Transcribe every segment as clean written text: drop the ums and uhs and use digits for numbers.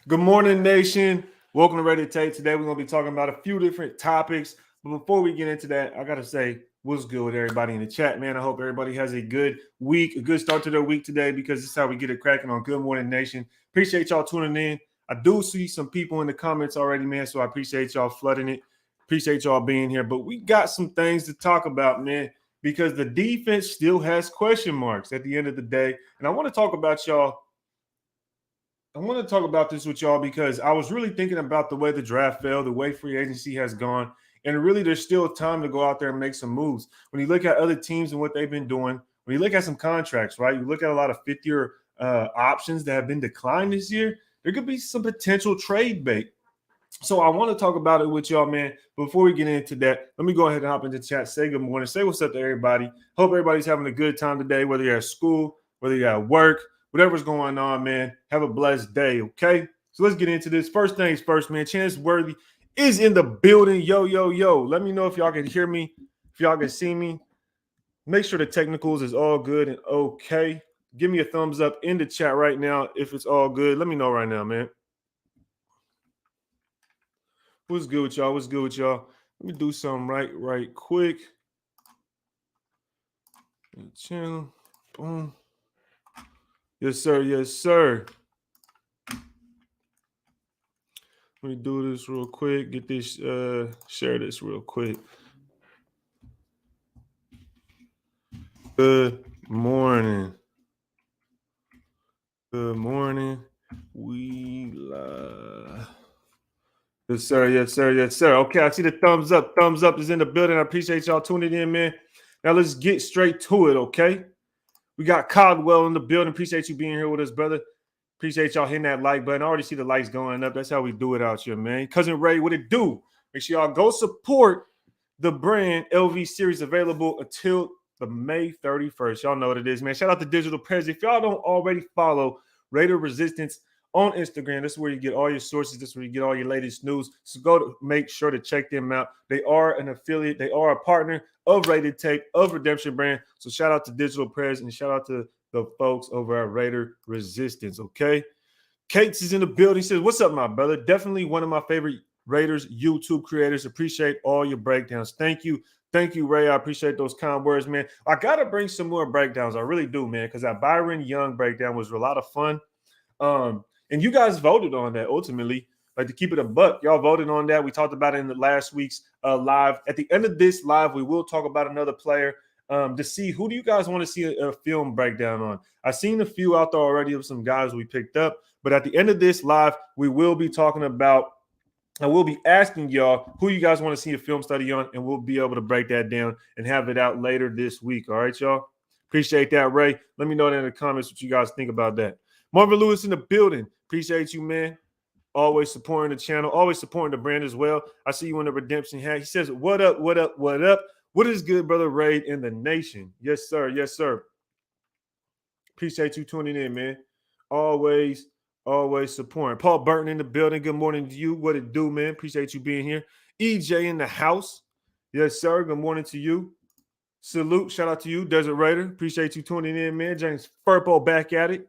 Good morning, nation. Welcome to Ready to Take. Today, we're going to be talking about a few different topics. But before we get into that, I got to say, what's good with everybody in the chat, man? I hope everybody has a good week, a good start to their week today, because this is how we get it cracking on Good Morning Nation. Appreciate y'all tuning in. I do see some people in the comments already, man, so I appreciate y'all flooding it. Appreciate y'all being here. But we got some things to talk about, man, because the defense still has question marks at the end of the day. And I want to talk about y'all. I want to talk about this with y'all because I was really thinking about the way the draft fell, the way free agency has gone, and really there's still time to go out there and make some moves. When you look at other teams and what they've been doing, when you look at some contracts, right, you look at a lot of fifth-year options that have been declined this year, there could be some potential trade bait. So I want to talk about it with y'all, man. Before we get into that, let me go ahead and hop into the chat. Say good morning. Say what's up to everybody. Hope everybody's having a good time today, whether you're at school, whether you're at work, whatever's going on, man. Have a blessed day, okay? So let's get into this. First things first, man. Chance Worthy is in the building. Yo, yo, yo. Let me know if y'all can hear me, if y'all can see me. Make sure the technicals is all good and okay. Give me a thumbs up in the chat right now if it's all good. Let me know right now, man. What's good with y'all? What's good with y'all? Let me do something right quick. Channel. Boom. Yes, sir. Yes, sir. Let me do this real quick. Get this, share this real quick. Good morning. Good morning. We love. Yes, sir. Yes, sir. Yes, sir. Okay, I see the thumbs up. Thumbs up is in the building. I appreciate y'all tuning in, man. Now let's get straight to it, okay? We got Caldwell in the building. Appreciate you being here with us, brother. Appreciate y'all hitting that like button. I already see the lights going up. That's how we do it out here, man. Cousin Ray, what it do? Make sure y'all go support the brand LV series, available until the May 31st. Y'all know what it is, man. Shout out to Digital Prez. If y'all don't already follow Raider Resistance on Instagram, that's where you get all your sources. That's where you get all your latest news. So go to make sure to check them out. They are an affiliate. They are a partner of Rated Tape, of Redemption Brand. So shout out to Digital Prez and shout out to the folks over at Raider Resistance, okay? Kate's is in the building. He says, what's up, my brother? Definitely one of my favorite Raiders YouTube creators. Appreciate all your breakdowns. Thank you. Thank you, Ray. I appreciate those kind words, man. I got to bring some more breakdowns. I really do, man, because that Byron Young breakdown was a lot of fun. And you guys voted on that ultimately. Like, to keep it a buck, y'all voted on that. We talked about it in the last week's live. At the end of this live, we will talk about another player to see who do you guys want to see a film breakdown on. I've seen a few out there already of some guys we picked up. But at the end of this live, we will be talking about, I will be asking y'all who you guys want to see a film study on, and we'll be able to break that down and have it out later this week. All right, y'all? Appreciate that, Ray. Let me know in the comments what you guys think about that. Marvin Lewis in the building. Appreciate you, man. Always supporting the channel, always supporting the brand as well. I see you in the redemption hat. He says, what up, what up, what up? What is good, brother Ray in the nation? Yes, sir. Yes, sir. Appreciate you tuning in, man. Always supporting. Paul Burton in the building. Good morning to you. What it do, man? Appreciate you being here. EJ in the house. Yes, sir. Good morning to you. Salute. Shout out to you, Desert Raider. Appreciate you tuning in, man. James Furpo back at it.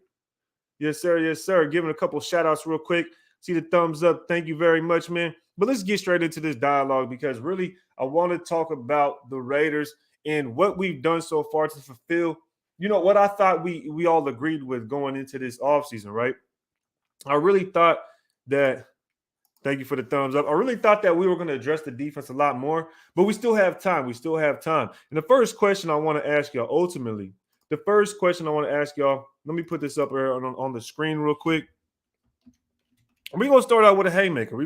Yes, sir. Yes, sir. Giving a couple shout outs real quick. See the thumbs up. Thank you very much, man. But let's get straight into this dialogue, because really I want to talk about the Raiders and what we've done so far to fulfill, you know, what I thought we all agreed with going into this offseason, right? I really thought that, thank you for the thumbs up. I really thought that we were going to address the defense a lot more, but we still have time. We still have time. And the first question I want to ask y'all, ultimately, the first question I want to ask y'all, let me put this up here on the screen real quick. We're going to start out with a haymaker.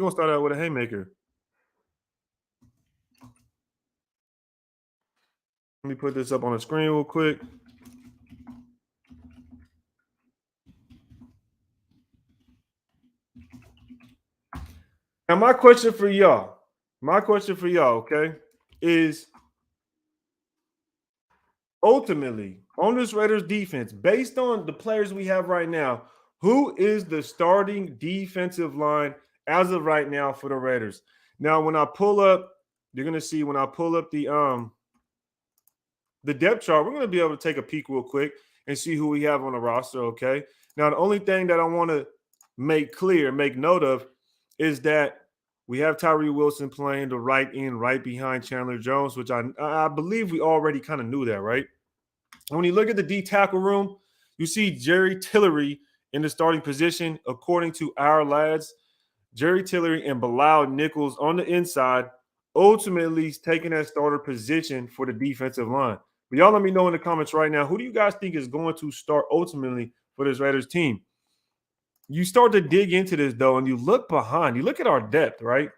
Let me put this up on the screen real quick. Now, my question for y'all, okay, is ultimately on this Raiders defense, based on the players we have right now, who is the starting defensive line as of right now for the Raiders? Now, when I pull up, you're going to see when I pull up the depth chart, we're going to be able to take a peek real quick and see who we have on the roster, okay? Now, the only thing that I want to make clear, make note of, is that we have Tyree Wilson playing the right end, right behind Chandler Jones, which I believe we already kind of knew that, right? And when you look at the D tackle room, you see Jerry Tillery in the starting position, according to our lads. Jerry Tillery and Bilal Nichols on the inside, ultimately taking that starter position for the defensive line. But y'all let me know in the comments right now, who do you guys think is going to start ultimately for this Raiders team? You start to dig into this, though, and you look behind. You look at our depth, right?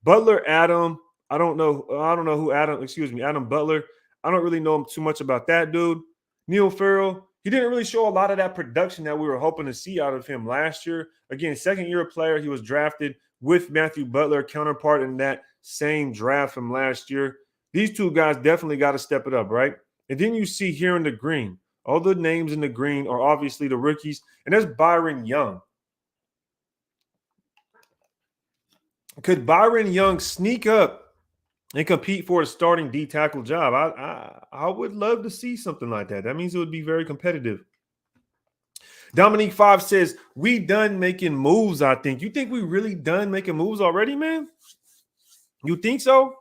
Butler, Adam. I don't know who Adam, Adam Butler. I don't really know too much about that dude. Neil Farrell, he didn't really show a lot of that production that we were hoping to see out of him last year. Again, second-year player. He was drafted with Matthew Butler, counterpart in that same draft from last year. These two guys definitely got to step it up, right? And then you see here in the green, all the names in the green are obviously the rookies, and that's Byron Young. Could Byron Young sneak up and compete for a starting D tackle job? I would love to see something like that. That means it would be very competitive. Dominique 5 says, we done making moves, I think. You think we really done making moves already, man? You think so?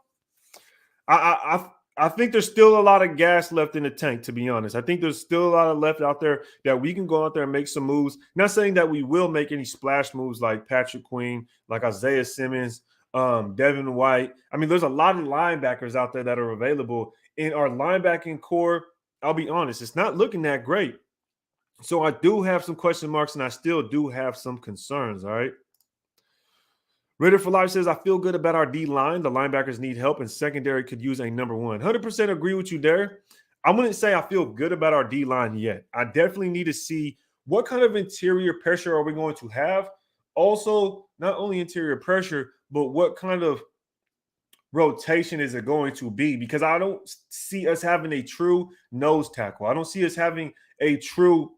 I think there's still a lot of gas left in the tank, to be honest. I think there's still a lot of left out there that we can go out there and make some moves. Not saying that we will make any splash moves like Patrick Queen, like Isaiah Simmons, Devin White. I mean, there's a lot of linebackers out there that are available. In our linebacking core, I'll be honest, it's not looking that great. So I do have some question marks, and I still do have some concerns, all right? Ritter for Life says, I feel good about our D-line. The linebackers need help, and secondary could use a number one. 100% agree with you there. I wouldn't say I feel good about our D-line yet. I definitely need to see what kind of interior pressure are we going to have. Also, not only interior pressure, but what kind of rotation is it going to be? Because I don't see us having a true nose tackle. I don't see us having a true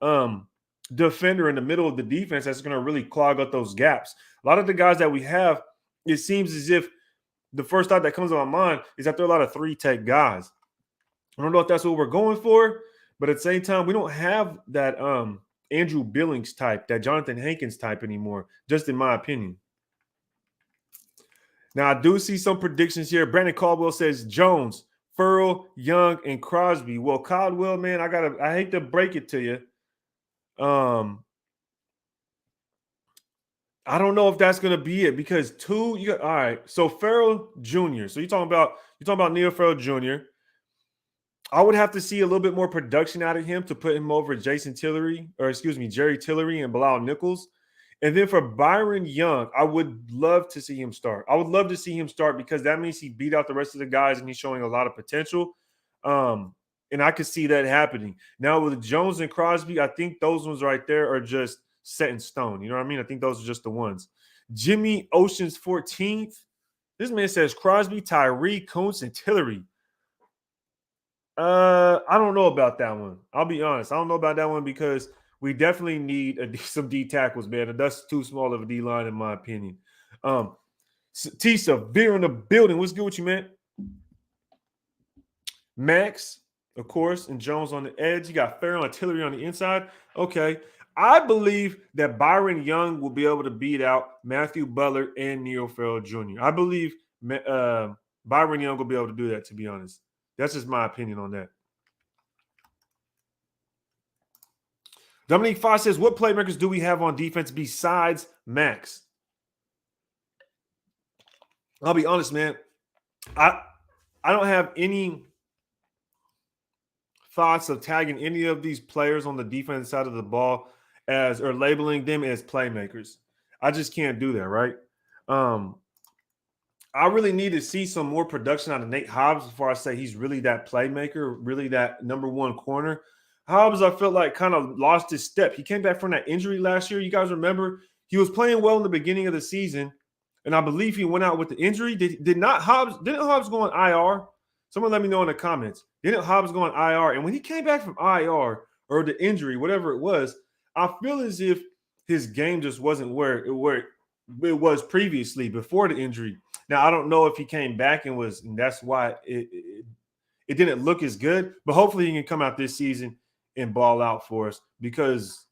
defender in the middle of the defense that's going to really clog up those gaps. A lot of the guys that we have, it seems as if the first thought that comes to my mind is that they're a lot of three-tech guys. I don't know if that's what we're going for, but at the same time, we don't have that Andrew Billings type, that Jonathan Hankins type anymore, just in my opinion. Now, I do see some predictions here. Brandon Caldwell says Jones, Furl, Young, and Crosby. Well, Caldwell, man, I hate to break it to you. I don't know if that's going to be it because all right. So Farrell Jr. So you're talking about Neil Farrell Jr. I would have to see a little bit more production out of him to put him over Jerry Tillery and Bilal Nichols. And then for Byron Young, I would love to see him start. I would love to see him start because that means he beat out the rest of the guys and he's showing a lot of potential. And I could see that happening. Now with Jones and Crosby, I think those ones right there are just set in stone. You know what I mean? I think those are just the ones. Jimmy Ocean's 14th. This man says Crosby, Tyree, Kuntz, and Tillery. I don't know about that one. I'll be honest. I don't know about that one because we definitely need some D tackles, man. And that's too small of a D line, in my opinion. Tisa, Veer in the building. What's good with you, man? Max, of course, and Jones on the edge. You got Farrell and Tillery on the inside. Okay. I believe that Byron Young will be able to beat out Matthew Butler and Neil Farrell Jr. I believe Byron Young will be able to do that, to be honest. That's just my opinion on that. Dominique Foss says, what playmakers do we have on defense besides Max? I'll be honest, man. I don't have any thoughts of tagging any of these players on the defense side of the ball or labeling them as playmakers. I just can't do that, right? I really need to see some more production out of Nate Hobbs before I say he's really that playmaker, really that number one corner. Hobbs, I felt like kind of lost his step. He came back from that injury last year. You guys remember? He was playing well in the beginning of the season, and I believe he went out with the injury. Didn't Hobbs go on IR? Someone let me know in the comments. Didn't Hobbs go on IR? And when he came back from IR or the injury, whatever it was, I feel as if his game just wasn't where it was previously before the injury. Now, I don't know if he came back and that's why it didn't look as good, but hopefully he can come out this season and ball out for us because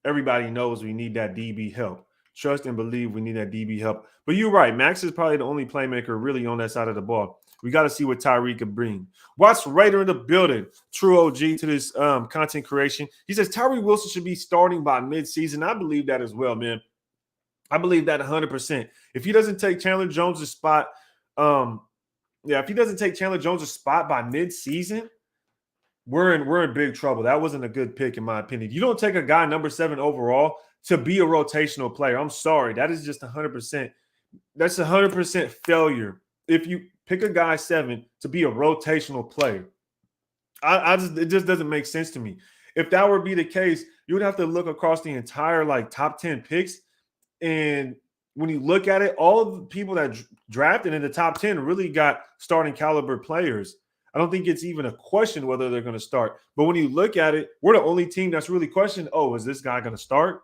everybody knows we need that DB help. Trust and believe we need that DB help. But you're right. Max is probably the only playmaker really on that side of the ball. We got to see what Tyree can bring. Watch Raider in the building. True OG to this content creation. He says Tyree Wilson should be starting by midseason. I believe that as well, man. I believe that 100%. If he doesn't take Chandler Jones' spot, if he doesn't take Chandler Jones' spot by midseason, we're in big trouble. That wasn't a good pick, in my opinion. You don't take a guy number 7 overall to be a rotational player. I'm sorry. That is just 100%. That's 100% failure. If you pick a guy 7 to be a rotational player, it just doesn't make sense to me. If that were be the case, you would have to look across the entire top 10 picks. And when you look at it, all of the people that drafted in the top 10 really got starting caliber players. I don't think it's even a question whether they're going to start. But when you look at it, we're the only team that's really questioned, oh, is this guy going to start?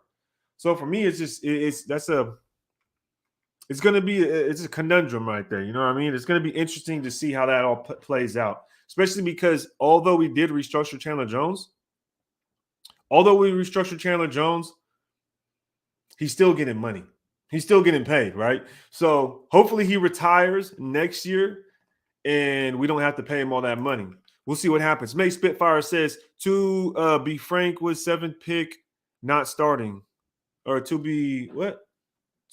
So for me, it's going to be a conundrum right there. You know what I mean? It's going to be interesting to see how that all plays out, especially because although we did restructure Chandler Jones, he's still getting money. He's still getting paid, right? So hopefully he retires next year and we don't have to pay him all that money. We'll see what happens. May Spitfire says, to be frank, with 7th pick not starting. Or to be what?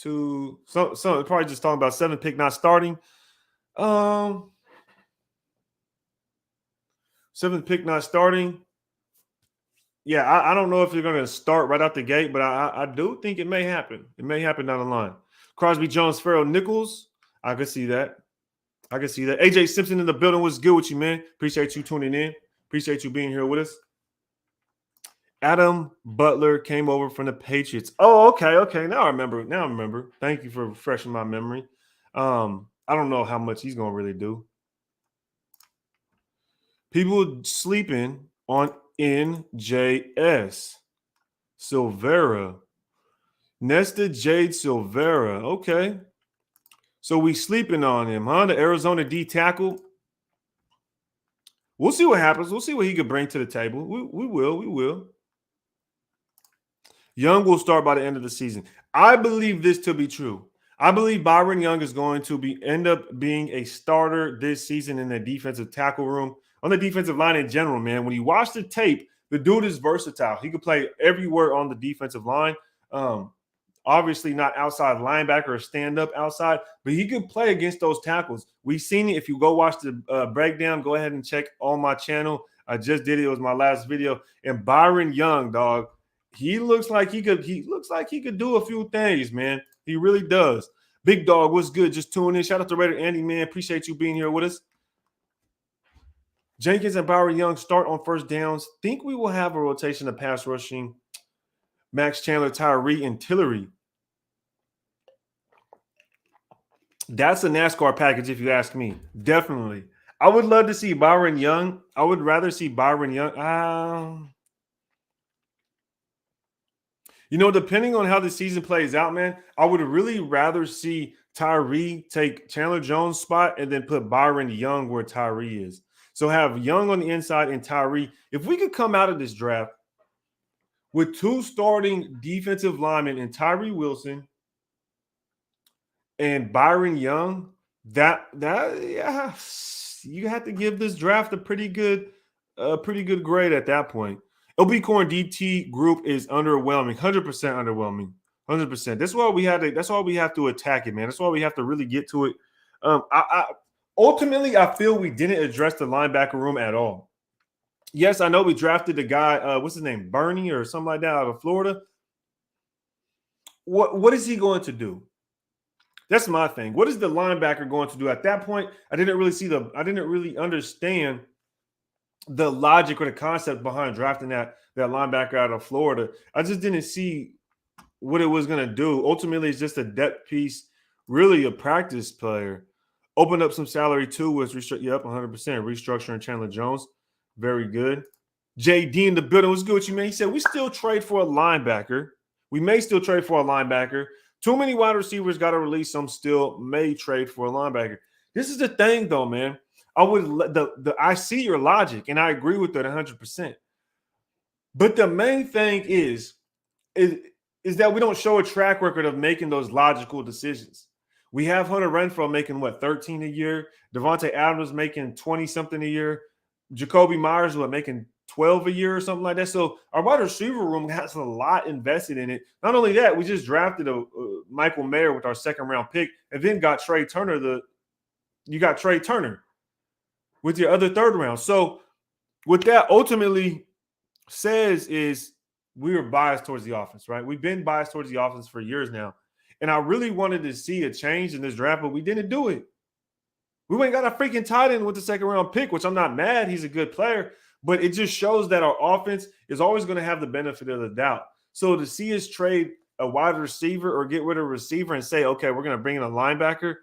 To some probably just talking about 7th pick not starting. 7th pick not starting. Yeah, I don't know if you're going to start right out the gate, but I do think it may happen. It may happen down the line. Crosby, Jones, Farrell, Nichols. I can see that. AJ Simpson in the building. What's good with you, man? Appreciate you tuning in. Appreciate you being here with us. Adam Butler came over from the Patriots. Oh, okay. Now I remember. Thank you for refreshing my memory. I don't know how much he's going to really do. People sleeping on NJS. Silvera. Nesta Jade Silvera. Okay. So we sleeping on him, huh? The Arizona D tackle. We'll see what happens. We'll see what he could bring to the table. We will. Young will start by the end of the season. I believe this to be true. I believe Byron Young is going to end up being a starter this season in the defensive tackle room, on the defensive line in general, man. When you watch the tape, the dude is versatile. He could play everywhere on the defensive line. Obviously not outside linebacker or stand-up outside, but he could play against those tackles. We've seen it. If you go watch the breakdown, go ahead and check on my channel. I just did it. It was my last video. And Byron Young, dog, he looks like he could do a few things, man. He really does. Big Dog, what's good? Just tuning in. Shout out to Raider Andy, man. Appreciate you being here with us. Jenkins and Byron Young start on first downs. Think we will have a rotation of pass rushing. Max Chandler, Tyree, and Tillery. That's a NASCAR package, if you ask me. Definitely. I would love to see Byron Young. I would rather see Byron Young. Depending on how the season plays out, man, I would really rather see Tyree take Chandler Jones' spot and then put Byron Young where Tyree is. So have Young on the inside and Tyree. If we could come out of this draft with 2 starting defensive linemen in Tyree Wilson and Byron Young, yeah, you have to give this draft a pretty good grade at that point. LB Corn DT group is underwhelming, 100% underwhelming, 100%. That's why we have to attack it, man. That's why we have to really get to it. Ultimately, I feel we didn't address the linebacker room at all. Yes, I know we drafted the guy, what's his name, Bernie or something like that out of Florida. What is he going to do? That's my thing. What is the linebacker going to do? At that point, I didn't really understand the logic or the concept behind drafting that linebacker out of Florida. I just didn't see what it was going to do. Ultimately, it's just a depth piece, really a practice player. Opened up some salary too, was 100% restructuring Chandler Jones. Very good. JD in the building. What's good with you, man? He said, we still trade for a linebacker. We may still trade for a linebacker. Too many wide receivers got to release. Some still may trade for a linebacker. This is the thing, though, man. I see your logic, and I agree with that 100%. But the main thing is, is that we don't show a track record of making those logical decisions. We have Hunter Renfrow making what, 13 a year, Devontae Adams making 20 something a year, Jacoby Myers making 12 a year or something like that. So our wide receiver room has a lot invested in it. Not only that, we just drafted a Michael Mayer with our second round pick, and then got Trey Turner. You got Trey Turner with your other third round. So what that ultimately says is we were biased towards the offense, right? We've been biased towards the offense for years now. And I really wanted to see a change in this draft, but we didn't do it. We went and got a freaking tight end with the second round pick, which I'm not mad. He's a good player, but it just shows that our offense is always going to have the benefit of the doubt. So to see us trade a wide receiver or get rid of a receiver and say, okay, we're going to bring in a linebacker,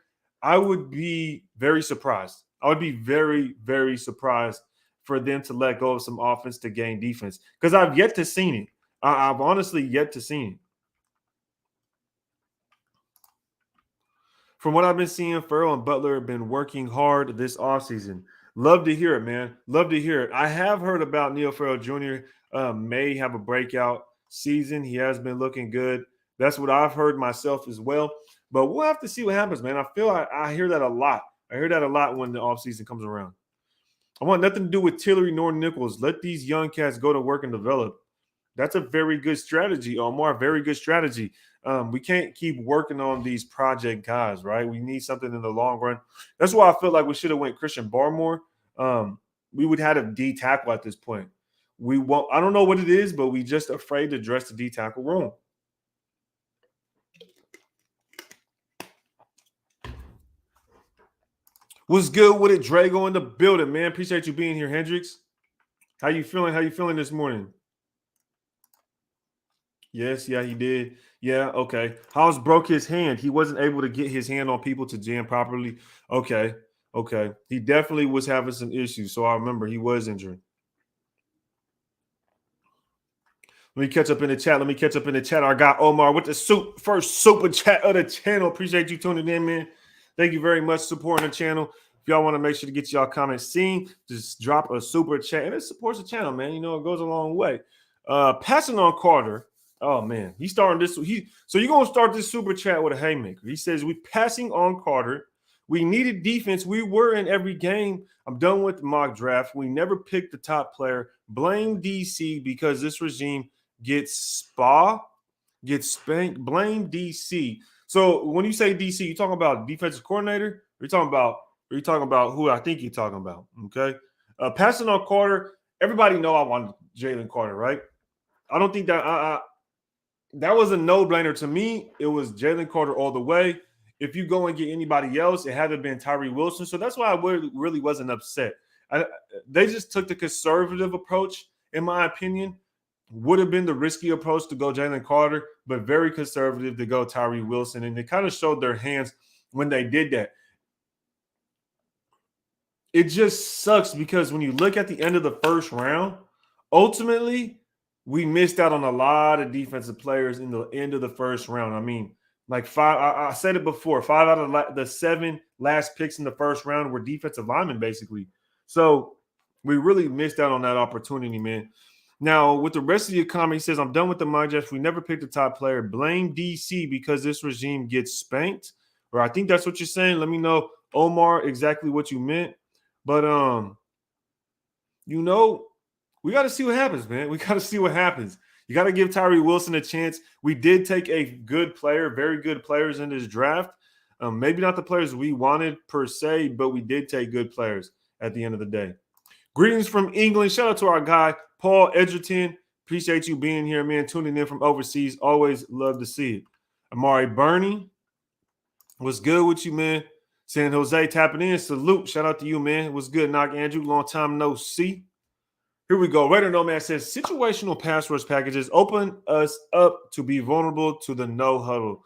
I would be very surprised. I would be very, very surprised for them to let go of some offense to gain defense, because I've yet to see it. I've honestly yet to see it. From what I've been seeing, Farrell and Butler have been working hard this offseason. Love to hear it, man. Love to hear it. I have heard about Neil Farrell Jr. May have a breakout season. He has been looking good. That's what I've heard myself as well. But we'll have to see what happens, man. I feel I hear that a lot. I hear that a lot when the offseason comes around. I want nothing to do with Tillery nor Nichols. Let these young cats go to work and develop. That's a very good strategy, Omar. Very good strategy. We can't keep working on these project guys, right? We need something in the long run. That's why I feel like we should have went Christian Barmore. We would have a D tackle at this point. I don't know what it is, but we just afraid to address the D tackle room. What's good with it, Drago in the building, man? Appreciate you being here, Hendricks. How you feeling? How you feeling this morning? Yes, yeah, he did. Yeah, okay. House broke his hand. He wasn't able to get his hand on people to jam properly. Okay. He definitely was having some issues. So I remember he was injured. Let me catch up in the chat. I got Omar with the first super chat of the channel. Appreciate you tuning in, man. Thank you very much for supporting the channel. If y'all want to make sure to get y'all comments seen, just drop a super chat. And it supports the channel, man. You know, it goes a long way. Passing on Carter. Oh, man. He's starting this. So you're going to start this super chat with a haymaker. He says, we passing on Carter. We needed defense. We were in every game. I'm done with the mock draft. We never picked the top player. Blame DC because this regime gets spanked. Blame DC. So when you say DC, you talking about defensive coordinator? Or you talking about who I think you're talking about? Okay. Passing on Carter. Everybody know I wanted Jalen Carter, right? I don't think that that was a no-brainer to me. It was Jalen Carter all the way. If you go and get anybody else, it had to have been Tyree Wilson. So that's why I really wasn't upset. They just took the conservative approach, in my opinion. Would have been the risky approach to go Jalen Carter, but very conservative to go Tyree Wilson. And they kind of showed their hands when they did that. It just sucks because when you look at the end of the first round, ultimately, we missed out on a lot of defensive players in the end of the first round. I mean, like I said it before, 5 out of the 7 last picks in the first round were defensive linemen, basically. So we really missed out on that opportunity, man. Now, with the rest of your comment, he says, I'm done with the mock draft. We never picked the top player. Blame DC because this regime gets spanked. Or I think that's what you're saying. Let me know, Omar, exactly what you meant. But, you know, we got to see what happens, man. We got to see what happens. You got to give Tyree Wilson a chance. We did take a good player, very good players in this draft. Maybe not the players we wanted per se, but we did take good players at the end of the day. Greetings from England. Shout out to our guy, Paul Edgerton. Appreciate you being here, man. Tuning in from overseas. Always love to see it. Amari Burney. What's good with you, man? San Jose tapping in. Salute. Shout out to you, man. What's good, Knock Andrew? Long time no see. Here we go. Raider Nomad says, situational pass rush packages open us up to be vulnerable to the no huddle.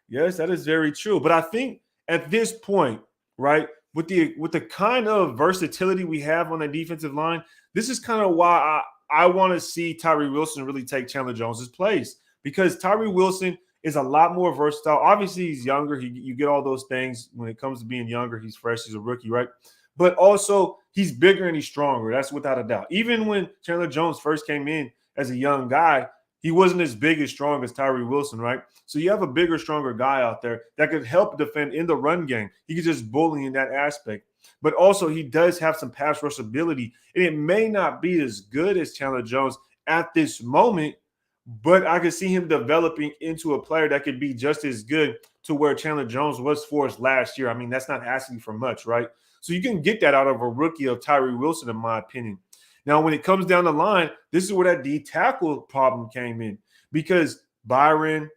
Yes, that is very true. But I think at this point, right, with the kind of versatility we have on the defensive line, this is kind of why I want to see Tyree Wilson really take Chandler Jones's place, because Tyree Wilson is a lot more versatile. Obviously, he's younger. You get all those things when it comes to being younger. He's fresh. He's a rookie, right? But also, he's bigger and he's stronger. That's without a doubt. Even when Chandler Jones first came in as a young guy, he wasn't as big and strong as Tyree Wilson, right? So you have a bigger, stronger guy out there that could help defend in the run game. He could just bully in that aspect. But also he does have some pass rush ability. And it may not be as good as Chandler Jones at this moment, but I could see him developing into a player that could be just as good to where Chandler Jones was for us last year. I mean, that's not asking for much, right? So you can get that out of a rookie of Tyree Wilson, in my opinion. Now, when it comes down the line, this is where that D tackle problem came in because Byron,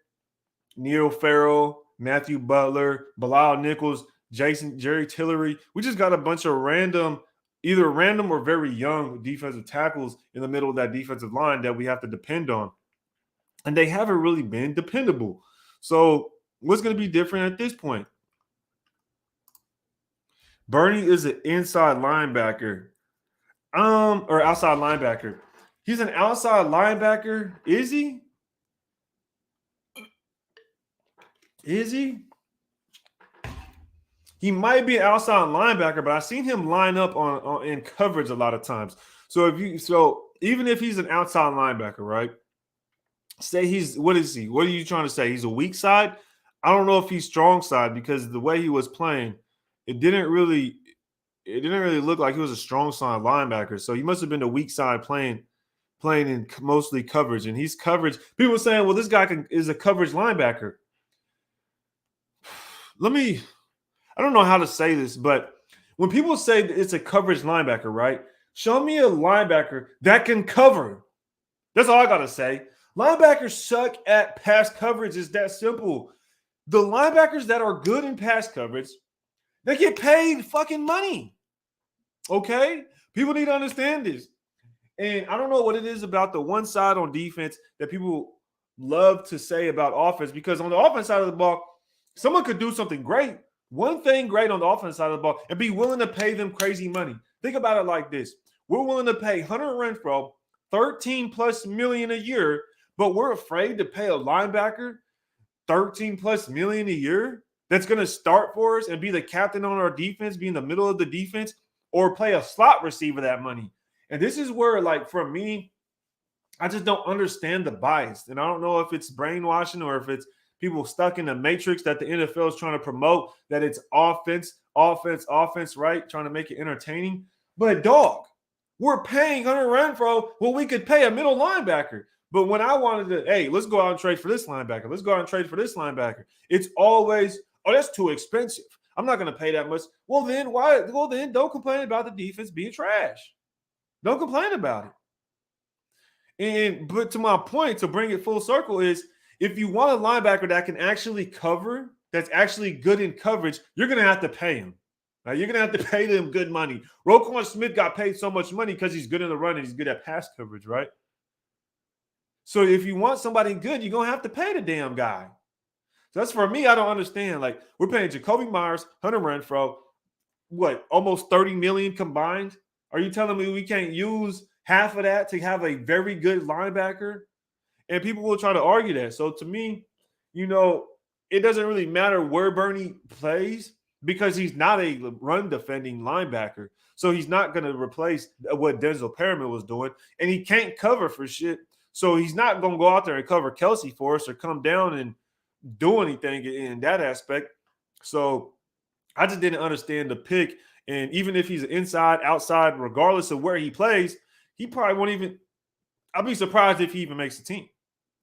Neil Farrell, Matthew Butler, Bilal Nichols, Jerry Tillery, we just got a bunch of either random or very young defensive tackles in the middle of that defensive line that we have to depend on. And they haven't really been dependable. So what's going to be different at this point? Bernie is an inside linebacker. Or outside linebacker. He's an outside linebacker. Is he? Is he? He might be an outside linebacker, but I've seen him line up on in coverage a lot of times. So even if he's an outside linebacker, right? Say what is he? What are you trying to say? He's a weak side? I don't know if he's strong side because the way he was playing, it didn't really look like he was a strong side linebacker. So he must have been the weak side playing in mostly coverage. And he's coverage. People are saying, well, this guy is a coverage linebacker. I don't know how to say this, but when people say it's a coverage linebacker, right? Show me a linebacker that can cover. That's all I got to say. Linebackers suck at pass coverage. It's that simple. The linebackers that are good in pass coverage, they get paid fucking money. Okay? People need to understand this. And I don't know what it is about the one side on defense that people love to say about offense, because on the offense side of the ball, someone could do something great, one thing great on the offense side of the ball, and be willing to pay them crazy money. Think about it like this. We're willing to pay Hunter Renfrow $13+ million a year, but we're afraid to pay a linebacker $13+ million a year that's going to start for us and be the captain on our defense, be in the middle of the defense, or play a slot receiver that money. And this is where, like, for me, I just don't understand the bias. And I don't know if it's brainwashing or if it's people stuck in the matrix that the NFL is trying to promote, that it's offense, right? Trying to make it entertaining. But, dog, we're paying Hunter Renfrow what we could pay a middle linebacker. But when I wanted to, hey, let's go out and trade for this linebacker. Let's go out and trade for this linebacker. It's always, oh, that's too expensive. I'm not going to pay that much. Well, then why? Well, then don't complain about the defense being trash. Don't complain about it. But to my point, to bring it full circle, is if you want a linebacker that can actually cover, that's actually good in coverage, you're going to have to pay him. Now, you're going to have to pay them good money. Roquan Smith got paid so much money because he's good in the run and he's good at pass coverage, right? So if you want somebody good, you're going to have to pay the damn guy. So that's, for me, I don't understand. Like, we're paying Jacoby Myers, Hunter Renfrow, almost $30 million combined? Are you telling me we can't use half of that to have a very good linebacker? And people will try to argue that. So to me, it doesn't really matter where Bernie plays because he's not a run defending linebacker. So he's not going to replace what Denzel Perriman was doing. And he can't cover for shit. So he's not going to go out there and cover Kelsey for us or come down and do anything in that aspect. So I just didn't understand the pick. And even if he's inside, outside, regardless of where he plays, he probably won't even – I'll be surprised if he even makes the team.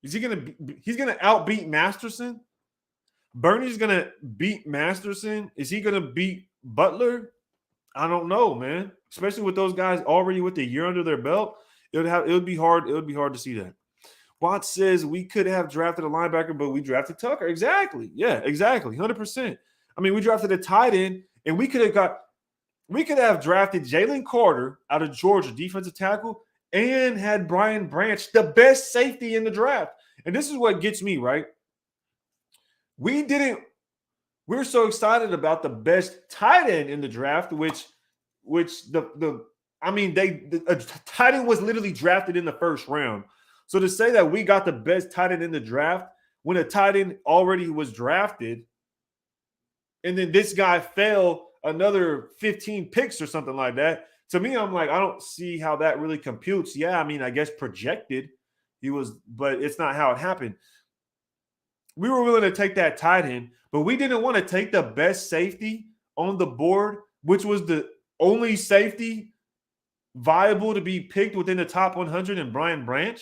He's going to outbeat Masterson? Bernie's going to beat Masterson? Is he going to beat Butler? I don't know, man. Especially with those guys already with a year under their belt, it would be hard to see that. Watts says we could have drafted a linebacker, but we drafted Tucker. Exactly. Yeah, exactly. 100%. I mean, we drafted a tight end, and we could have drafted Jalen Carter out of Georgia, defensive tackle, and had Brian Branch, the best safety in the draft. And this is what gets me, right? We're so excited about the best tight end in the draft, which the tight end was literally drafted in the first round. So to say that we got the best tight end in the draft when a tight end already was drafted, and then this guy fell another 15 picks or something like that, to me, I'm like, I don't see how that really computes. Yeah, I mean, I guess projected, but it's not how it happened. We were willing to take that tight end, but we didn't want to take the best safety on the board, which was the only safety viable to be picked within the top 100 in Brian Branch.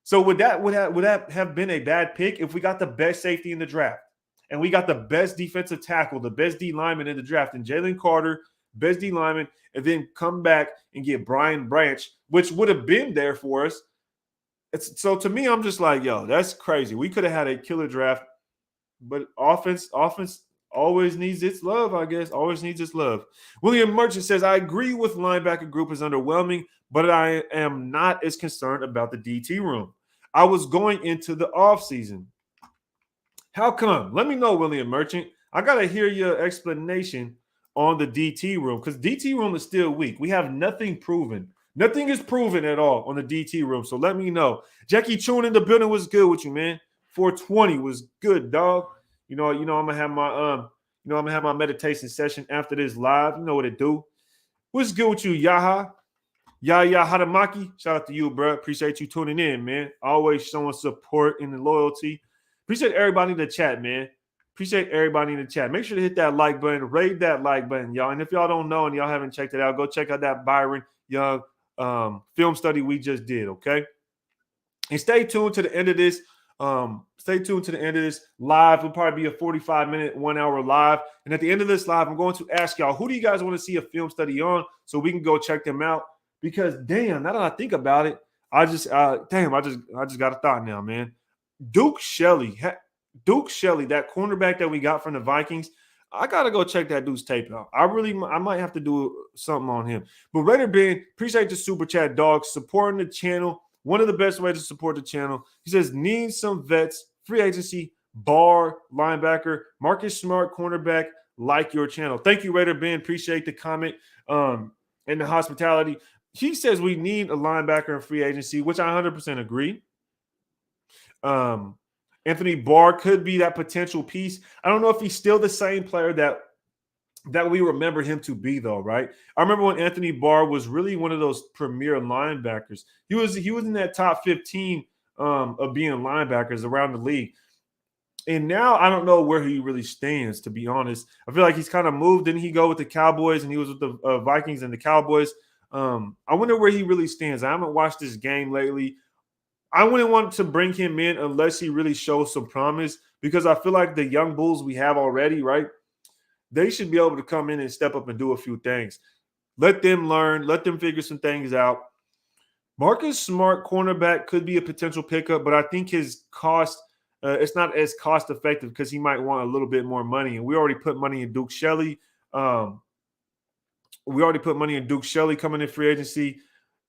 So would that have been a bad pick if we got the best safety in the draft and we got the best defensive tackle, the best D lineman in the draft, and Jalen Carter, best D lineman, and then come back and get Brian Branch, which would have been there for us? So to me, I'm just like, yo, that's crazy. We could have had a killer draft, but offense always needs its love, I guess. Always needs its love. William Merchant says, I agree with linebacker group is underwhelming, but I am not as concerned about the DT room. I was going into the offseason. How come? Let me know, William Merchant. I got to hear your explanation on the DT room because DT room is still weak. We have nothing proven. Nothing is proven at all on the DT room. So let me know. Jackie Chun in the building was good with you, man. 420 was good, dog. I'm gonna have my meditation session after this live. You know what it do. What's good with you, Yahya Hadamaki? Shout out to you, bro. Appreciate you tuning in, man. Always showing support and the loyalty. Appreciate everybody in the chat, man. Appreciate everybody in the chat. Make sure to hit that like button, raid that like button, y'all. And if y'all don't know and y'all haven't checked it out, go check out that Byron Young film study we just did, okay? And stay tuned to the end of this. Live. It'll probably be a 45-minute, 1 hour live. And at the end of this live, I'm going to ask y'all, who do you guys want to see a film study on so we can go check them out? Because damn, now that I think about it, I just got a thought now, man. Duke Shelley, that cornerback that we got from the Vikings. I gotta go check that dude's tape out. I might have to do something on him. But Raider Ben, appreciate the super chat, dog, supporting the channel. One of the best ways to support the channel. He says, need some vets, free agency, bar, linebacker, Marcus Smart, cornerback, like your channel. Thank you, Raider Ben. Appreciate the comment and the hospitality. He says we need a linebacker in free agency, which I 100% agree. Anthony Barr could be that potential piece. I don't know if he's still the same player that we remember him to be, though, right? I remember when Anthony Barr was really one of those premier linebackers. He was in that top 15 of being linebackers around the league. And now I don't know where he really stands, to be honest. I feel like he's kind of moved. Didn't he go with the Cowboys, and he was with the Vikings and the Cowboys? I wonder where he really stands. I haven't watched this game lately. I wouldn't want to bring him in unless he really shows some promise, because I feel like the young bulls we have already, right, they should be able to come in and step up and do a few things. Let them learn. Let them figure some things out. Marcus Smart, cornerback, could be a potential pickup, but I think his cost it's not as cost effective because he might want a little bit more money. And we already put money in Duke Shelley. Coming in free agency.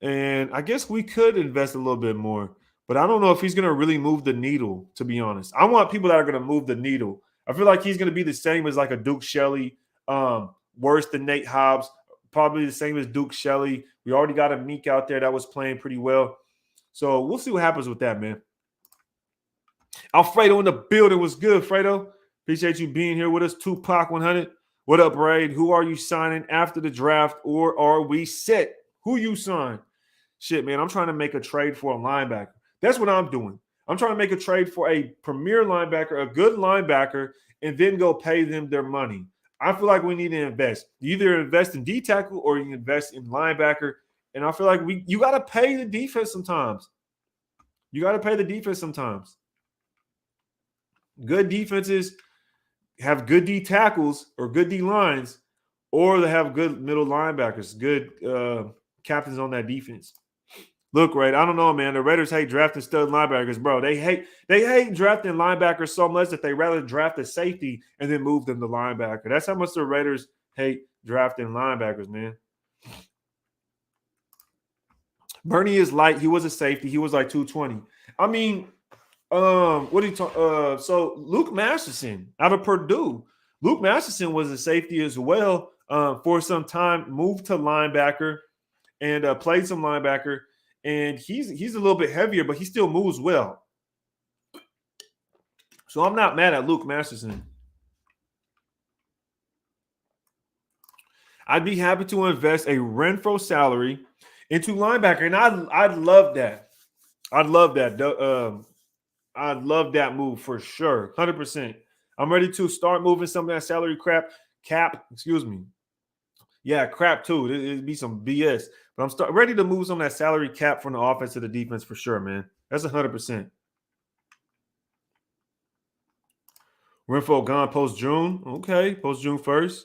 And I guess we could invest a little bit more. But I don't know if he's going to really move the needle, to be honest. I want people that are going to move the needle. I feel like he's going to be the same as like a Duke Shelley, worse than Nate Hobbs, probably the same as Duke Shelley. We already got a Meek out there that was playing pretty well. So we'll see what happens with that, man. Alfredo in the building was good, Fredo. Appreciate you being here with us. Tupac 100. What up, Raid? Who are you signing after the draft, or are we set? Who you sign? Shit, man, I'm trying to make a trade for a linebacker. That's what I'm doing. I'm trying to make a trade for a premier linebacker, a good linebacker, and then go pay them their money. I feel like we need to invest. You either invest in D tackle or you invest in linebacker. And I feel like you got to pay the defense sometimes. Good defenses have good D tackles or good D lines, or they have good middle linebackers, good captains on that defense. Look, right, I don't know, man. The Raiders hate drafting stud linebackers, bro. They hate drafting linebackers so much that they rather draft a safety and then move them to linebacker. That's how much the Raiders hate drafting linebackers, man. Bernie is light. He was a safety. He was like 220. I mean, what do you talk? So Luke Masterson out of Purdue. Luke Masterson was a safety as well for some time. Moved to linebacker and played some linebacker. And he's a little bit heavier, but he still moves well. So I'm not mad at Luke Masterson. I'd be happy to invest a Renfro salary into linebacker, and I'd love that. I'd love that. I'd love that move for sure. 100%. I'm ready to start moving some of that salary cap, excuse me. Yeah, crap too. It'd be some BS. But I'm ready to move some of that salary cap from the offense to the defense for sure, man. That's 100%. Renfro gone post June. Okay, post June 1st.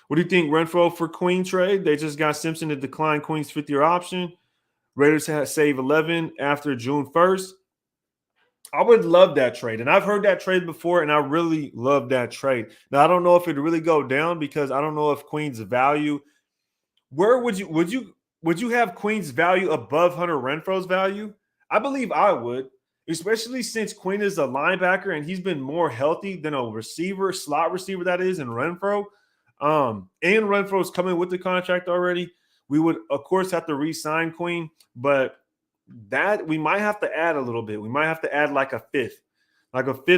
What do you think, Renfro for Queen trade? They just got Simpson to decline Queen's 5th-year option. Raiders had save 11 after June 1st. I would love that trade. And I've heard that trade before, and I really love that trade. Now, I don't know if it'd really go down because I don't know if Queen's value. Where would you have Queen's value above Hunter Renfro's value? I believe I would, especially since Queen is a linebacker and he's been more healthy than a receiver, slot receiver that is, in Renfro. And Renfro's coming with the contract already. We would, of course, have to re-sign Queen, but that we might have to add a little bit. We might have to add like a fifth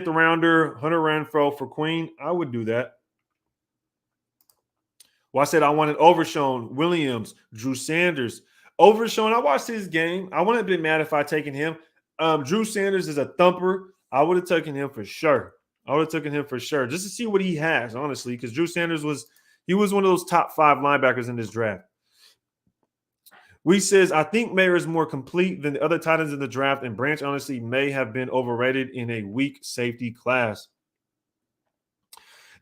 rounder, Hunter Renfro for Queen. I would do that. Well, I said I wanted Overshown, Williams, Drew Sanders. Overshown, I watched his game. I wouldn't have been mad if I taken him. Drew Sanders is a thumper. I would have taken him for sure. Just to see what he has, honestly, because Drew Sanders was one of those top 5 linebackers in this draft. We says, I think Mayer is more complete than the other tight ends in the draft, and Branch honestly may have been overrated in a weak safety class.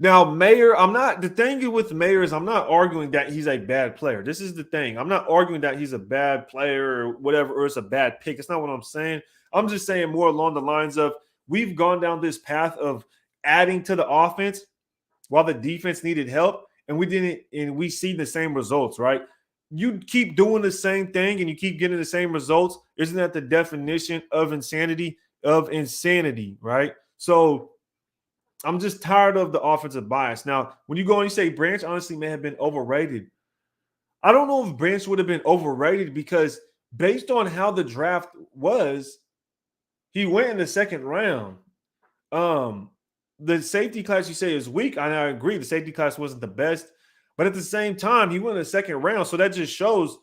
Now, Mayer, the thing with Mayer is I'm not arguing that he's a bad player. This is the thing. I'm not arguing that he's a bad player or whatever, or it's a bad pick. It's not what I'm saying. I'm just saying more along the lines of we've gone down this path of adding to the offense while the defense needed help, and we didn't, and we see the same results, right? You keep doing the same thing and you keep getting the same results. Isn't that the definition of insanity? Right? So I'm just tired of the offensive bias. Now, when you go and you say Branch honestly may have been overrated, I don't know if Branch would have been overrated because based on how the draft was, he went in the 2nd round. The safety class you say is weak. I agree. The safety class wasn't the best. But at the same time, he went in the 2nd round. So that just shows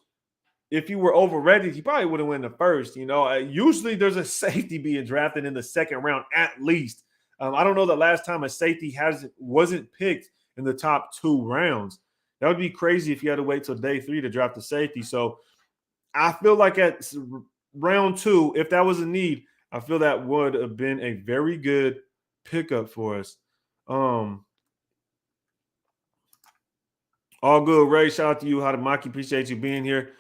if you were overrated, he probably would have won the 1st. Usually there's a safety being drafted in the 2nd round at least. I don't know the last time a safety wasn't picked in the top 2 rounds. That would be crazy if you had to wait till day 3 to draft a safety. So I feel like at round 2, if that was a need, I feel that would have been a very good pickup for us. All good, Ray. Shout out to you, Hadamaki. Appreciate you being here.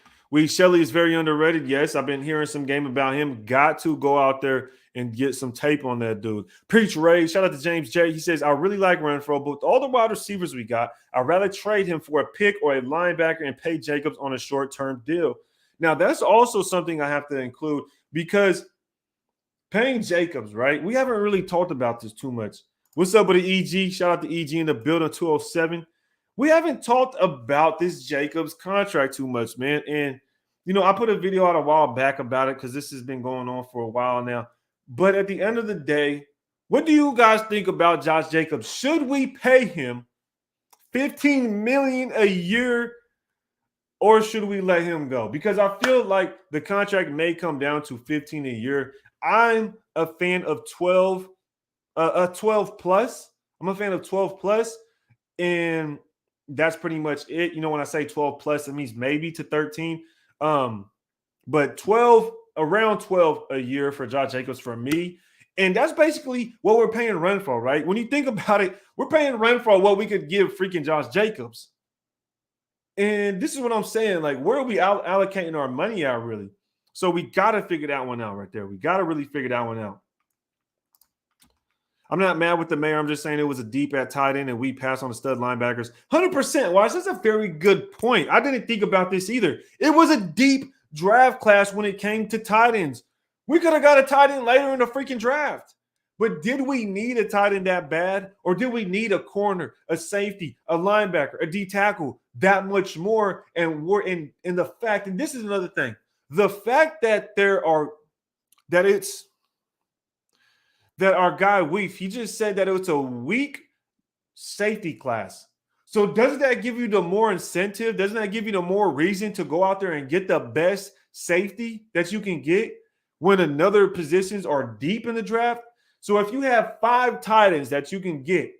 Shelly is very underrated. Yes, I've been hearing some game about him. Got to go out there and get some tape on that dude. Preach, Ray. Shout out to James J. He says, I really like Renfro, but with all the wide receivers we got, I'd rather trade him for a pick or a linebacker and pay Jacobs on a short-term deal. Now, that's also something I have to include because paying Jacobs, right? We haven't really talked about this too much. What's up with the EG? Shout out to EG in the building 207. We haven't talked about this Jacobs contract too much, man. And, I put a video out a while back about it because this has been going on for a while now. But at the end of the day, what do you guys think about Josh Jacobs? Should we pay him $15 million a year or should we let him go? Because I feel like the contract may come down to 15 a year. I'm a fan of 12 plus. I'm a fan of 12 plus. And that's pretty much it. When I say 12 plus, it means maybe to 13. But around 12 a year for Josh Jacobs for me. And that's basically what we're paying Renfro, right? When you think about it, we're paying Renfro what we could give freaking Josh Jacobs. And this is what I'm saying. Like, where are we allocating our money at, really? So we got to figure that one out right there. We got to really figure that one out. I'm not mad with the mayor. I'm just saying it was a deep at tight end and we passed on the stud linebackers. 100%. Watch, that's a very good point. I didn't think about this either. It was a deep draft class when it came to tight ends. We could have got a tight end later in the freaking draft. But did we need a tight end that bad? Or did we need a corner, a safety, a linebacker, a D tackle that much more? And we're in the fact, and this is another thing, the fact that that our guy Weef, he just said that it was a weak safety class. So doesn't that give you the more incentive? Doesn't that give you the more reason to go out there and get the best safety that you can get when another positions are deep in the draft. So if you have 5 tight ends that you can get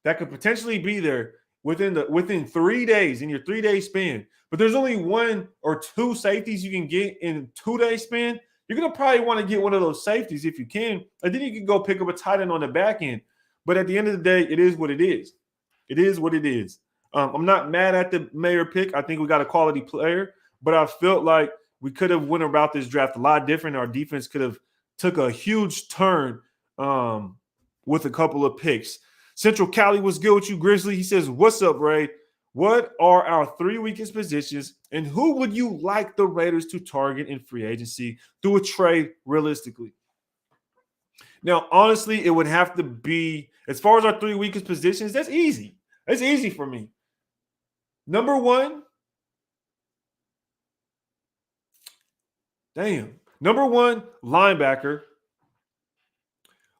that could potentially be there within 3 days in your 3-day span, but there's only 1 or 2 safeties you can get in 2-day span, you're going to probably want to get one of those safeties if you can, and then you can go pick up a tight end on the back end. But at the end of the day, it is what it is. It is what it is. I'm not mad at the Mayer pick. I think we got a quality player, but I felt like we could have went about this draft a lot different. Our defense could have took a huge turn with a couple of picks. Central Cali was good with you, Grizzly. He says, what's up, Ray? What are our 3 weakest positions, and who would you like the Raiders to target in free agency through a trade realistically? Now, honestly, it would have to be, as far as our 3 weakest positions, that's easy. That's easy for me. Number 1, Number 1, linebacker.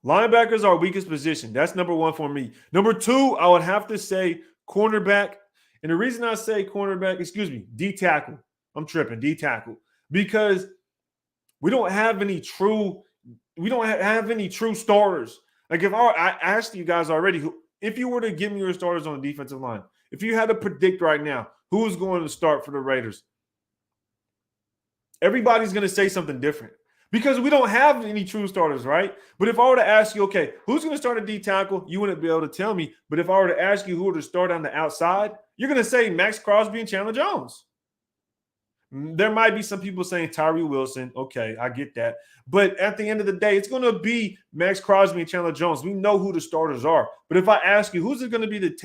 Linebacker is our weakest position. That's number 1 for me. Number 2, I would have to say cornerback. And the reason I say cornerback, D-tackle. I'm tripping, D-tackle. Because we don't have any true starters. Like I asked you guys already, if you were to give me your starters on the defensive line, if you had to predict right now who is going to start for the Raiders, everybody's going to say something different because we don't have any true starters, right? But if I were to ask you, okay, who's going to start a D tackle, you wouldn't be able to tell me. But if I were to ask you who would start on the outside, you're going to say Max Crosby and Chandler Jones. There might be some people saying Tyree Wilson. Okay, I get that. But at the end of the day, it's going to be Max Crosby and Chandler Jones. We know who the starters are. But if I ask you who's going to be the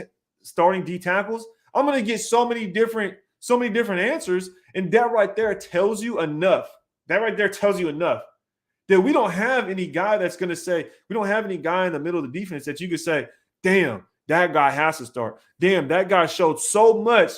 starting D tackles, I'm going to get so many different answers. And that right there tells you enough. That we don't have any guy that's going to say, we don't have any guy in the middle of the defense that you could say, damn, that guy has to start. Damn, that guy showed so much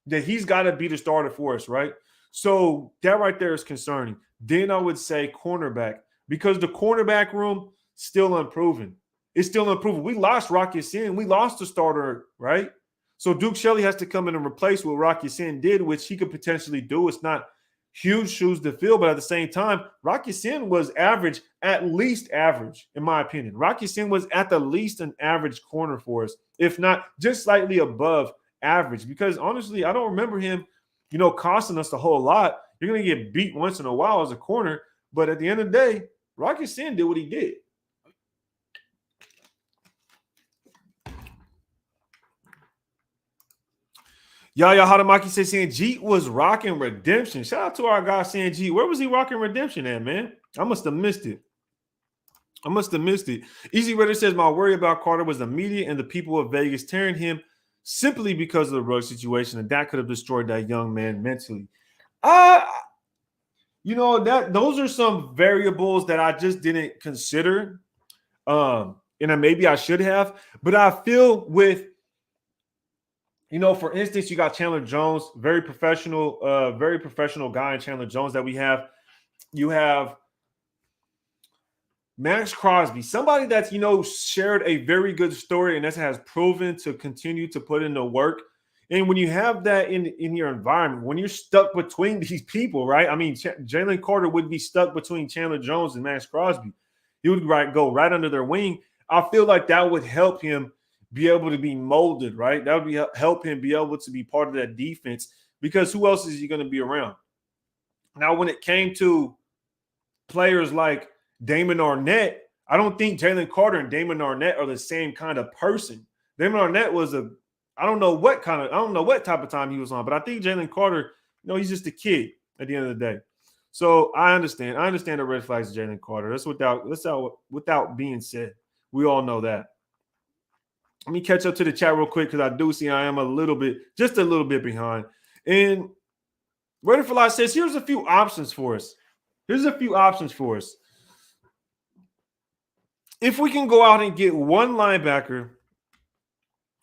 that he's got to be the starter for us, right? So that right there is concerning. Then I would say cornerback, because the cornerback room still improving. It's still improving. We lost Rocky Sin. We lost the starter, right? So Duke Shelley has to come in and replace what Rocky Sin did, which he could potentially do. It's not huge shoes to fill, but at the same time, Rocky Sin was at least average, in my opinion. Rocky Sin was at the least an average corner for us, if not just slightly above average, because honestly, I don't remember him, costing us a whole lot. You're going to get beat once in a while as a corner, but at the end of the day, Rocky Sin did what he did. Yaya Hadamaki says saying Jeet was rocking redemption. Shout out to our guy saying Jeet. Where was he rocking redemption at, man? I must have missed it. Easy Redder says my worry about Carter was the media and the people of Vegas tearing him simply because of the rug situation, and that could have destroyed that young man mentally. Those are some variables that I just didn't consider. And maybe I should have, but I feel with, for instance, you got Chandler Jones, very professional guy in Chandler Jones that we have. You have Max Crosby, somebody that's, shared a very good story and that has proven to continue to put in the work. And when you have that in your environment, when you're stuck between these people, right? I mean, Jalen Carter would be stuck between Chandler Jones and Max Crosby. He would go right under their wing. I feel like that would help him be able to be molded, right? That would help him be able to be part of that defense, because who else is he going to be around? Now, when it came to players like Damon Arnett, I don't think Jalen Carter and Damon Arnett are the same kind of person. Damon Arnett was I don't know what type of time he was on, but I think Jalen Carter, he's just a kid at the end of the day. So I understand the red flags of Jalen Carter. That's without being said. We all know that. Let me catch up to the chat real quick, because I do see I am just a little bit behind. And Ready for Life says, here's a few options for us. If we can go out and get one linebacker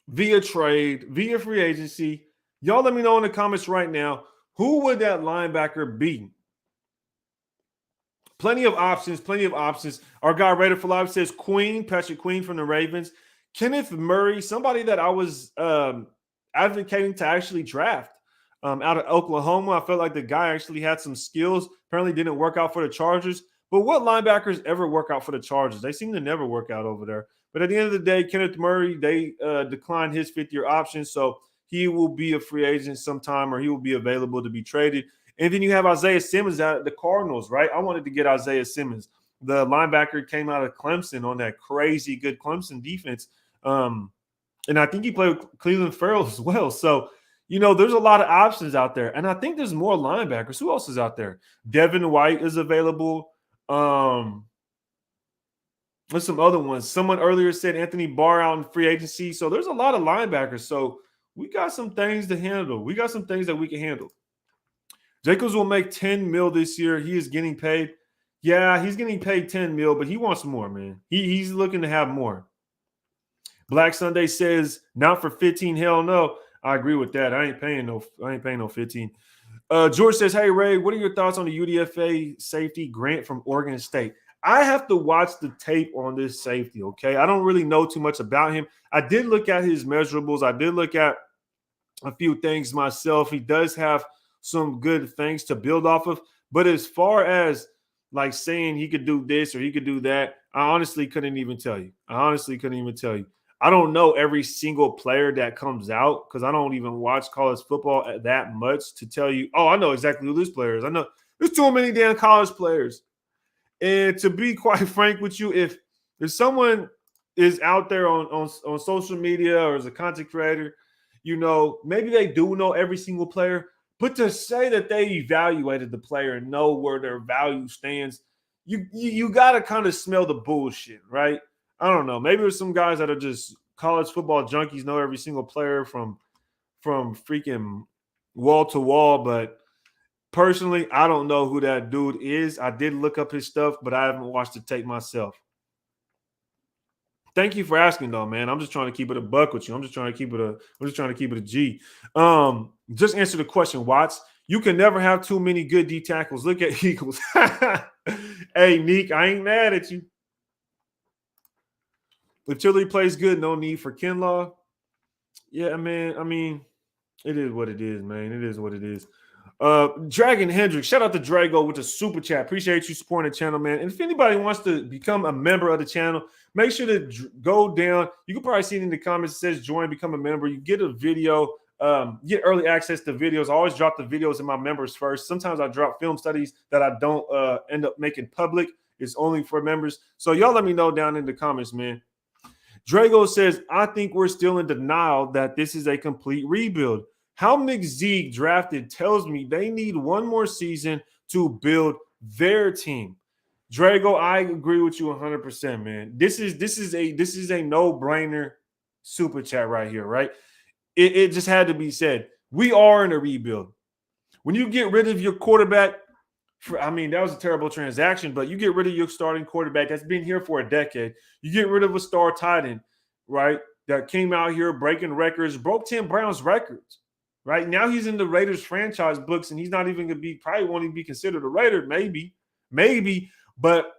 via trade, via free agency, y'all let me know in the comments right now, who would that linebacker be? Plenty of options. Our guy Ready for Life says Patrick Queen from the Ravens. Kenneth Murray, somebody that I was advocating to actually draft out of Oklahoma. I felt like the guy actually had some skills. Apparently didn't work out for the Chargers, But what linebackers ever work out for the Chargers? They seem to never work out over there. But at the end of the day, Kenneth Murray, they declined his fifth-year option, so he will be a free agent sometime, or he will be available to be traded. And then you have Isaiah Simmons out at the Cardinals, right? I wanted to get Isaiah Simmons. The linebacker came out of Clemson on that crazy good Clemson defense. And I think he played with Cleveland Farrell as well. So, there's a lot of options out there. And I think there's more linebackers. Who else is out there? Devin White is available. There's some other ones. Someone earlier said Anthony Barr out in free agency. So there's a lot of linebackers. So we got some things to handle. We got some things that we can handle. Jacobs will make $10 million this year. He is getting paid. Yeah, he's getting paid $10 million, but he wants more, man. He's looking to have more. Black Sunday says, not for 15. Hell no. I agree with that. I ain't paying no 15. George says, hey, Ray, what are your thoughts on the UDFA safety Grant from Oregon State? I have to watch the tape on this safety, okay? I don't really know too much about him. I did look at his measurables. I did look at a few things myself. He does have some good things to build off of. But as far as like saying he could do this or he could do that, I honestly couldn't even tell you. I don't know every single player that comes out because I don't even watch college football that much to tell you, oh, I know exactly who this player is. I know there's too many damn college players. And to be quite frank with you, if someone is out there on social media or as a content creator, maybe they do know every single player, but to say that they evaluated the player and know where their value stands, you got to kind of smell the bullshit, right? I don't know. Maybe there's some guys that are just college football junkies, know every single player from freaking wall to wall. But personally, I don't know who that dude is. I did look up his stuff, but I haven't watched the tape myself. Thank you for asking, though, man. I'm just trying to keep it a buck with you. I'm just trying to keep it a G. Just answer the question, Watts. You can never have too many good D tackles. Look at Eagles. Hey, Neek, I ain't mad at you. If Chile plays good, no need for Kinlaw. Yeah, man. I mean, it is what it is, man. It is what it is. Dragon Hendricks, shout out to Drago with the super chat. Appreciate you supporting the channel, man. And if anybody wants to become a member of the channel, make sure to go down. You can probably see it in the comments. It says join, become a member. You get a video, get early access to videos. I always drop the videos in my members first. Sometimes I drop film studies that I don't end up making public. It's only for members. So y'all let me know down in the comments, man. Drago says, I think we're still in denial that this is a complete rebuild. How McZeek drafted tells me they need one more season to build their team. Drago, I agree with you 100%, man. This is a no-brainer super chat right here, right? It just had to be said. We are in a rebuild. When you get rid of your quarterback, that was a terrible transaction, but you get rid of your starting quarterback that's been here for a decade. You get rid of a star tight end, right, that came out here breaking records, broke Tim Brown's records, right? Now he's in the Raiders franchise books, and he's not even going to probably won't even be considered a Raider, maybe, but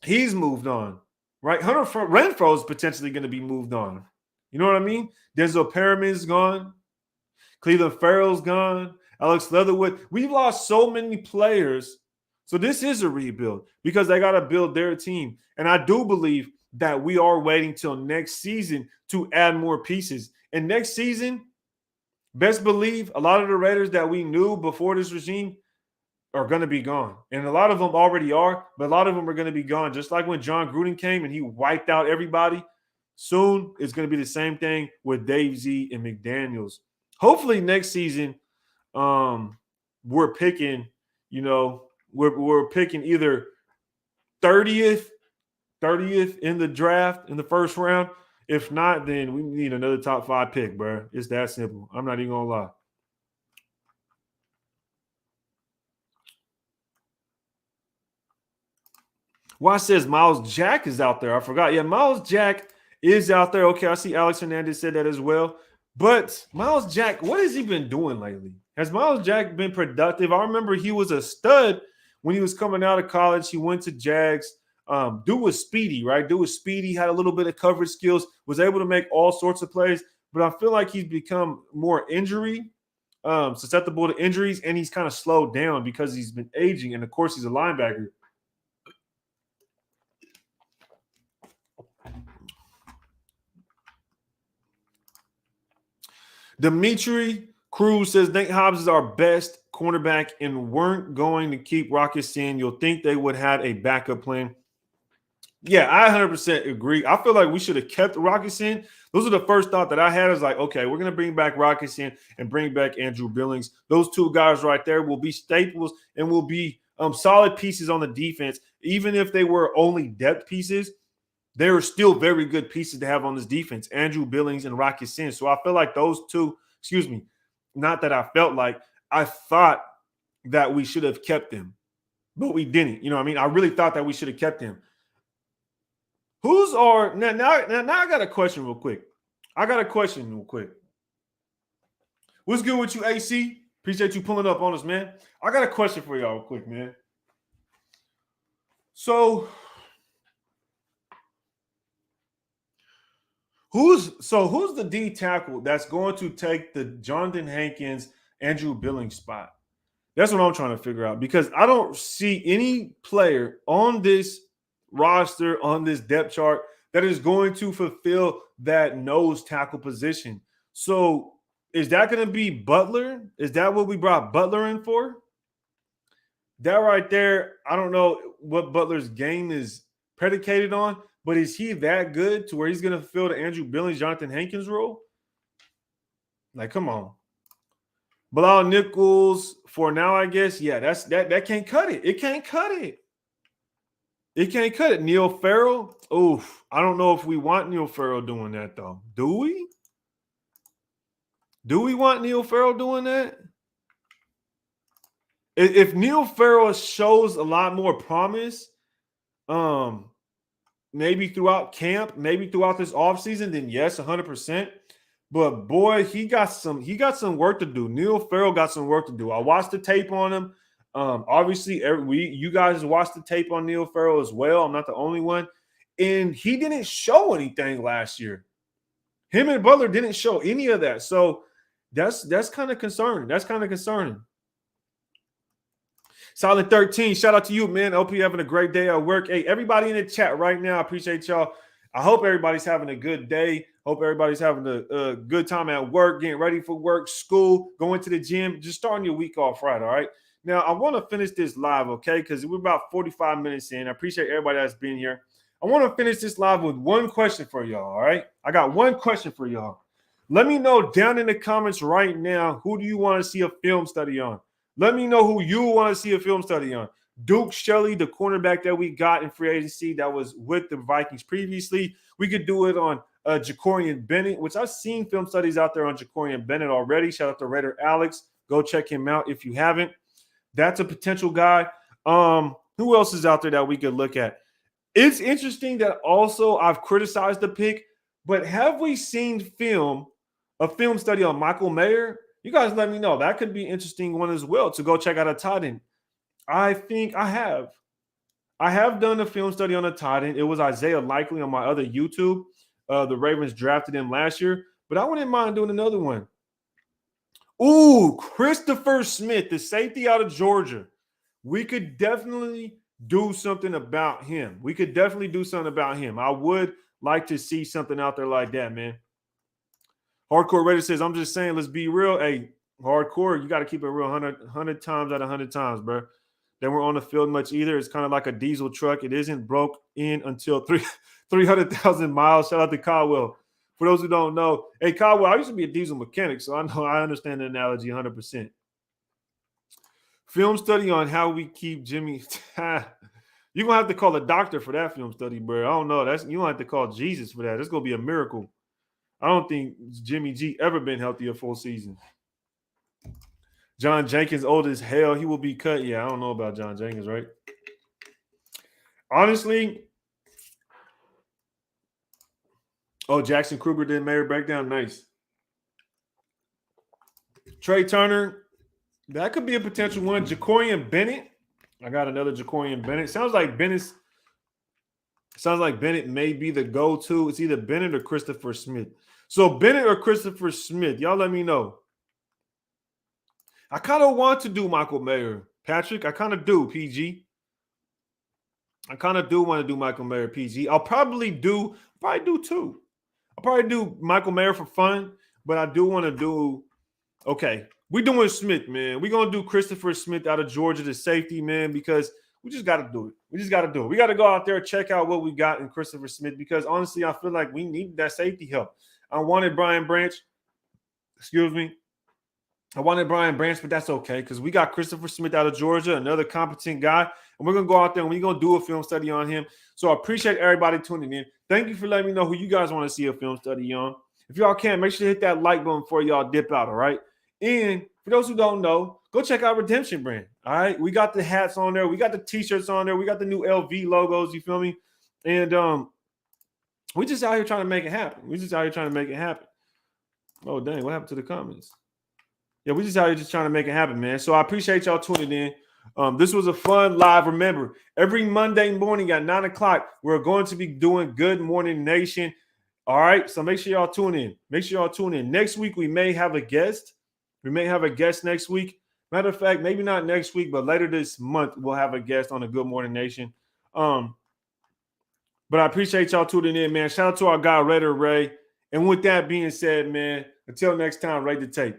he's moved on, right? Hunter Renfrow is potentially going to be moved on. You know what I mean? Denzel Perriman's gone. Cleveland Farrell's gone. Alex Leatherwood. We've lost so many players. So this is a rebuild because they got to build their team. And I do believe that we are waiting till next season to add more pieces. And next season, best believe a lot of the Raiders that we knew before this regime are going to be gone. And a lot of them already are, but a lot of them are going to be gone. Just like when John Gruden came and he wiped out everybody. Soon it's going to be the same thing with Dave Z and McDaniels. Hopefully next season, we're picking, we're picking either 30th in the draft in the first round. If not, then we need another top 5 pick, bro. It's that simple. I'm not even gonna lie. Why says Miles Jack is out there? I forgot. Yeah, Miles Jack is out there. Okay, I see Alex Hernandez said that as well. But Miles Jack, what has he been doing lately? Has Miles Jack been productive? I remember he was a stud when he was coming out of college. He went to Jags. Dude was speedy, right? Dude was speedy, had a little bit of coverage skills, was able to make all sorts of plays. But I feel like he's become more susceptible to injuries, and he's kind of slowed down because he's been aging. And, of course, he's a linebacker. Dimitri Cruz says Nate Hobbs is our best cornerback and weren't going to keep Rocket Sin. You'll think they would have a backup plan. Yeah, I 100% agree. I feel like we should have kept Rocket Sin. Those are the first thought that I had. Is like, okay, we're going to bring back Rocket Sin and bring back Andrew Billings. Those two guys right there will be staples and will be solid pieces on the defense. Even if they were only depth pieces, they are still very good pieces to have on this defense, Andrew Billings and Rocket Sin. So I feel like those two, not that I felt like, I thought that we should have kept them, but we didn't. You know what I mean? I really thought that we should have kept him. Now I got a question real quick. What's good with you, AC? Appreciate you pulling up on us, man. I got a question for y'all real quick, man. So who's the D tackle that's going to take the Jonathan Hankins, Andrew Billings spot? That's what I'm trying to figure out, because I don't see any player on this roster, on this depth chart, that is going to fulfill that nose tackle position. So is that going to be Butler? Is that what we brought Butler in for? That right there, I don't know what Butler's game is predicated on, but is he that good to where he's going to fulfill the Andrew Billings, Jonathan Hankins role? Like, come on. Bilal Nichols for now, I guess. Yeah, that can't cut it. It can't cut it. It can't cut it. Neil Farrell. Oof. I don't know if we want Neil Farrell doing that, though. Do we? Do we want Neil Farrell doing that? If Neil Farrell shows a lot more promise, maybe throughout camp, maybe throughout this offseason, then yes, 100%. But boy, he got some work to do. Neil Farrell got some work to do. I watched the tape on him. Obviously, you guys watched the tape on Neil Farrell as well. I'm not the only one. And he didn't show anything last year. Him and Butler didn't show any of that. So that's kind of concerning. That's kind of concerning. Solid 13. Shout out to you, man. I hope you're having a great day at work. Hey, everybody in the chat right now, I appreciate y'all. I hope everybody's having a good day. Hope everybody's having a good time at work, getting ready for work, school, going to the gym, just starting your week off right, all right? Now, I want to finish this live, okay, because we're about 45 minutes in. I appreciate everybody that's been here. I want to finish this live with one question for y'all, all right? I got one question for y'all. Let me know down in the comments right now, who do you want to see a film study on? Let me know who you want to see a film study on. Duke Shelley, the cornerback that we got in free agency that was with the Vikings previously. We could do it on Jacorian Bennett, which I've seen film studies out there on Jacorian Bennett already. Shout out to Raider Alex. Go check him out if you haven't. That's a potential guy. Who else is out there that we could look at? It's interesting that also I've criticized the pick, but have we seen a film study on Michael Mayer? You guys let me know. That could be an interesting one as well to go check out a tight end. I think I have. I have done a film study on a tight end. It was Isaiah Likely on my other YouTube. The Ravens drafted him last year, but I wouldn't mind doing another one. Ooh, Christopher Smith, the safety out of Georgia. We could definitely do something about him. I would like to see something out there like that, man. Hardcore Raider says, I'm just saying, let's be real. Hey, hardcore, you got to keep it real 100 times out of 100 times, bro. They weren't on the field much either. It's kind of like a diesel truck. It isn't broke in until 300,000 miles. Shout out to Caldwell. For those who don't know, hey, Caldwell, I used to be a diesel mechanic, so I understand the analogy 100%. Film study on how we keep Jimmy. You're going to have to call a doctor for that film study, bro. I don't know. You're going to have to call Jesus for that. It's going to be a miracle. I don't think Jimmy G ever been healthy a full season. John Jenkins, old as hell. He will be cut. Yeah, I don't know about John Jenkins, right? Honestly. Oh, Jackson Kruger did Mayor breakdown. Nice. Trey Turner. That could be a potential one. Jacorian Bennett. I got another Jacorian Bennett. Sounds like Bennett may be the go-to. It's either Bennett or Christopher Smith. So Bennett or Christopher Smith. Y'all let me know. I kind of want to do Michael Mayer, Patrick. I kind of do, PG. I kind of do want to do Michael Mayer, PG. I'll probably do two. I'll probably do Michael Mayer for fun, but I do want to do. Okay, we're doing Smith, man. We're gonna do Christopher Smith out of Georgia, the safety, man, because we just got to do it. We just got to do it. We got to go out there and check out what we got in Christopher Smith, because honestly, I feel like we need that safety help. I wanted Brian Branch. Excuse me. I wanted Brian Branch, but that's okay because we got Christopher Smith out of Georgia, another competent guy, and we're going to go out there and we're going to do a film study on him. So I appreciate everybody tuning in. Thank you for letting me know who you guys want to see a film study on. If y'all can, make sure to hit that like button before y'all dip out, all right? And for those who don't know, go check out Redemption Brand, all right? We got the hats on there. We got the T-shirts on there. We got the new LV logos, you feel me? And we just out here trying to make it happen. We just out here trying to make it happen. Oh, dang, what happened to the comments? Yeah, we just out here just trying to make it happen, man. So I appreciate y'all tuning in. This was a fun live. Remember, every Monday morning at 9 o'clock, we're going to be doing Good Morning Nation. All right, so make sure y'all tune in. Make sure y'all tune in. Next week, we may have a guest. We may have a guest next week. Matter of fact, maybe not next week, but later this month, we'll have a guest on the Good Morning Nation. But I appreciate y'all tuning in, man. Shout out to our guy, Raider Ray. And with that being said, man, until next time, rate the tape.